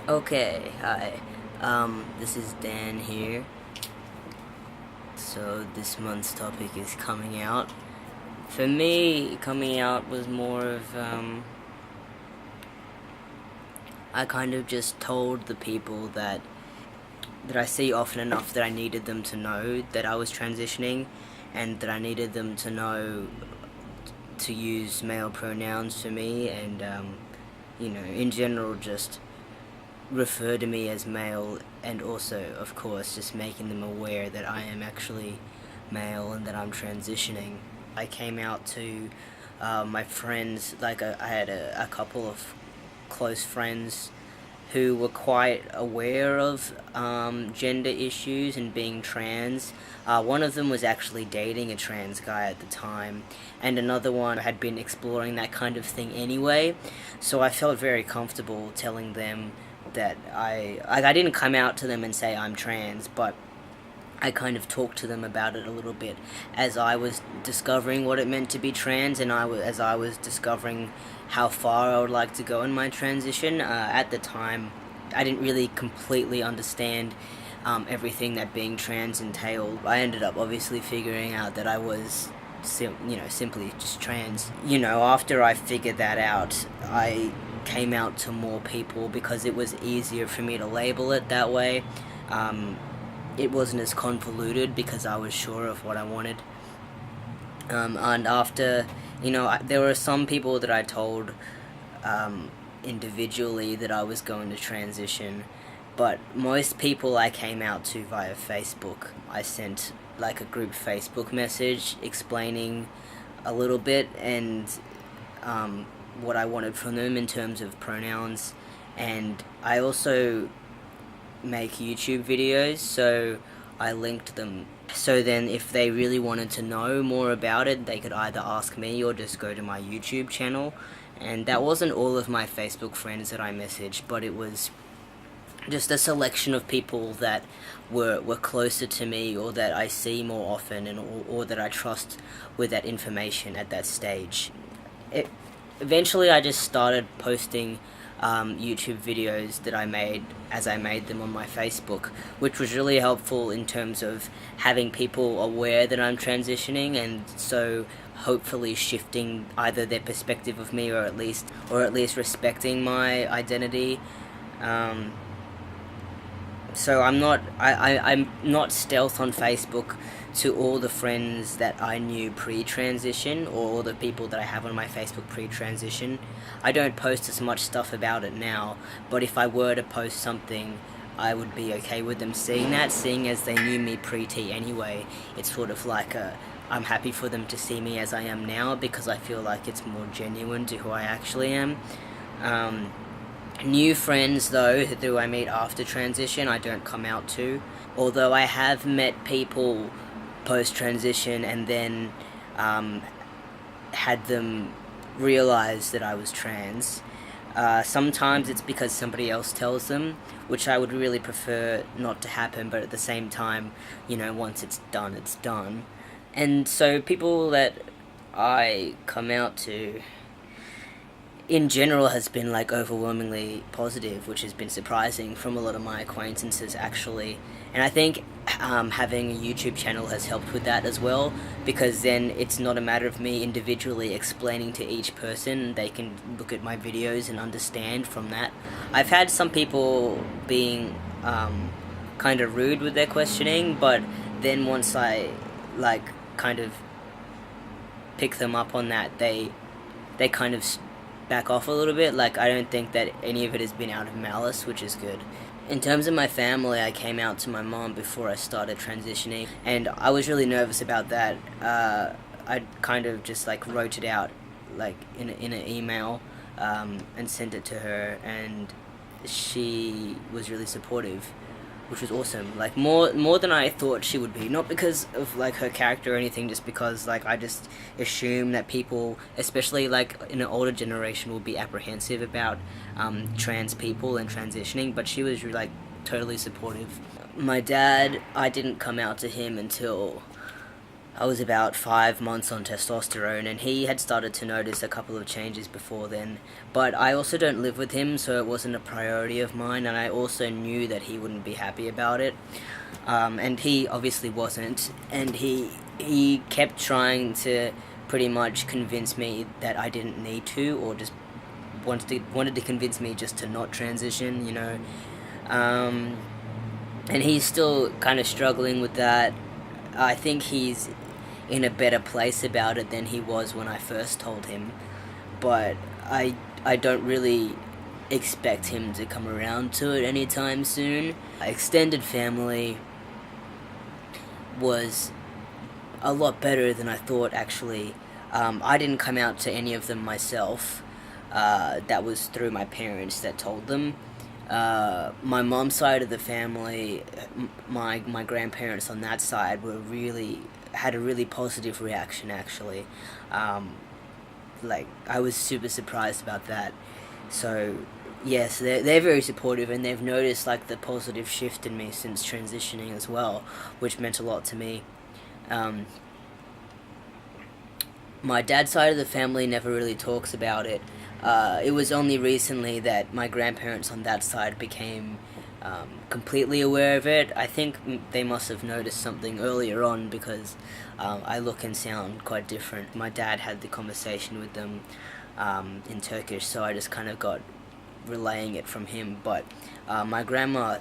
Okay, hi. This is Dan here. So this month's topic is coming out. For me, coming out was more of, I kind of just told the people that I see often enough that I needed them to know that I was transitioning and that I needed them to know to use male pronouns for me and, in general just refer to me as male, and also, of course, just making them aware that I am actually male and that I'm transitioning. I came out to my friends, like I had a couple of close friends who were quite aware of gender issues and being trans. One of them was actually dating a trans guy at the time, and another one had been exploring that kind of thing anyway. So I felt very comfortable telling them that I didn't come out to them and say I'm trans, but I kind of talked to them about it a little bit as I was discovering what it meant to be trans, and as I was discovering how far I would like to go in my transition. At the time, I didn't really completely understand everything that being trans entailed. I ended up obviously figuring out that I was simply just trans. After I figured that out, I came out to more people because it was easier for me to label it that way. Um, it wasn't as convoluted because I was sure of what I wanted. And after, there were some people that I told individually that I was going to transition, but most people I came out to via Facebook. I sent like a group Facebook message explaining a little bit and what I wanted from them in terms of pronouns, and I also make YouTube videos, so I linked them. So then, if they really wanted to know more about it, they could either ask me or just go to my YouTube channel. And that wasn't all of my Facebook friends that I messaged, but it was just a selection of people that were closer to me or that I see more often or that I trust with that information at that stage. It, Eventually, I just started posting YouTube videos that I made as I made them on my Facebook, which was really helpful in terms of having people aware that I'm transitioning, and so hopefully shifting either their perspective of me or at least respecting my identity. Um, so I'm not stealth on Facebook to all the friends that I knew pre-transition or all the people that I have on my Facebook pre-transition. I don't post as much stuff about it now, but if I were to post something, I would be okay with them seeing that, seeing as they knew me pre-T anyway. It's sort of like I'm happy for them to see me as I am now because I feel like it's more genuine to who I actually am. Um, New friends, though, who I meet after transition, I don't come out to. Although I have met people post transition and then had them realize that I was trans. Sometimes it's because somebody else tells them, which I would really prefer not to happen, but at the same time, once it's done, it's done. And so people that I come out to in general has been like overwhelmingly positive, which has been surprising from a lot of my acquaintances actually. And I think having a YouTube channel has helped with that as well, because then it's not a matter of me individually explaining to each person. They can look at my videos and understand from that. I've had some people being kind of rude with their questioning, but then once I like kind of pick them up on that, they kind of back off a little bit. Like, I don't think that any of it has been out of malice, which is good. In terms of my family, I came out to my mom before I started transitioning, and I was really nervous about that. I kind of just like wrote it out, like in an email, and sent it to her, and she was really supportive, which was awesome. Like more than I thought she would be. Not because of like her character or anything, just because like I just assume that people, especially like in an older generation, will be apprehensive about trans people and transitioning. But she was like totally supportive. My dad, I didn't come out to him until I was about 5 months on testosterone, and he had started to notice a couple of changes before then. But I also don't live with him, so it wasn't a priority of mine, and I also knew that he wouldn't be happy about it. And he obviously wasn't, and he kept trying to pretty much convince me that I didn't need to, or just wanted to convince me just to not transition, you know. And he's still kind of struggling with that. I think he's in a better place about it than he was when I first told him, but I don't really expect him to come around to it anytime soon. Extended family was a lot better than I thought, actually. I didn't come out to any of them myself. That was through my parents that told them. My mom's side of the family, my grandparents on that side had a really positive reaction, actually. Like, I was super surprised about that. So yes, they're very supportive, and they've noticed like the positive shift in me since transitioning as well, which meant a lot to me. Um, my dad's side of the family never really talks about it. It was only recently that my grandparents on that side became completely aware of it. I think they must have noticed something earlier on, because I look and sound quite different. My dad had the conversation with them in Turkish, so I just kind of got relaying it from him. But my grandma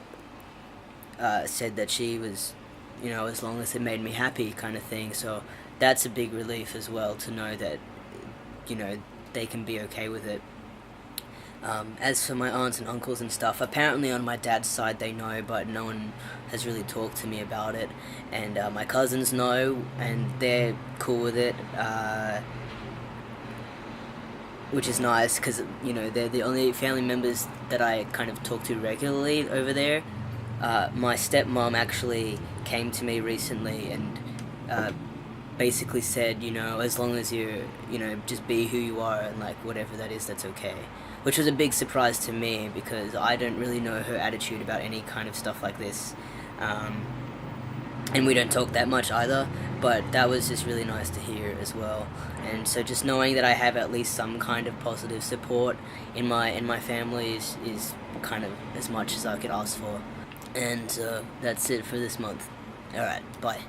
said that she was, you know, as long as it made me happy, kind of thing. So that's a big relief as well, to know that, you know, they can be okay with it. As for my aunts and uncles and stuff, apparently on my dad's side they know, but no one has really talked to me about it. And my cousins know, and they're cool with it, which is nice, because, you know, they're the only family members that I kind of talk to regularly over there. My stepmom actually came to me recently and basically said, you know, as long as you know, just be who you are, and like whatever that is, that's okay. Which was a big surprise to me, because I don't really know her attitude about any kind of stuff like this. And we don't talk that much either, but that was just really nice to hear as well. And so just knowing that I have at least some kind of positive support in my family is kind of as much as I could ask for. And that's it for this month. Alright, bye.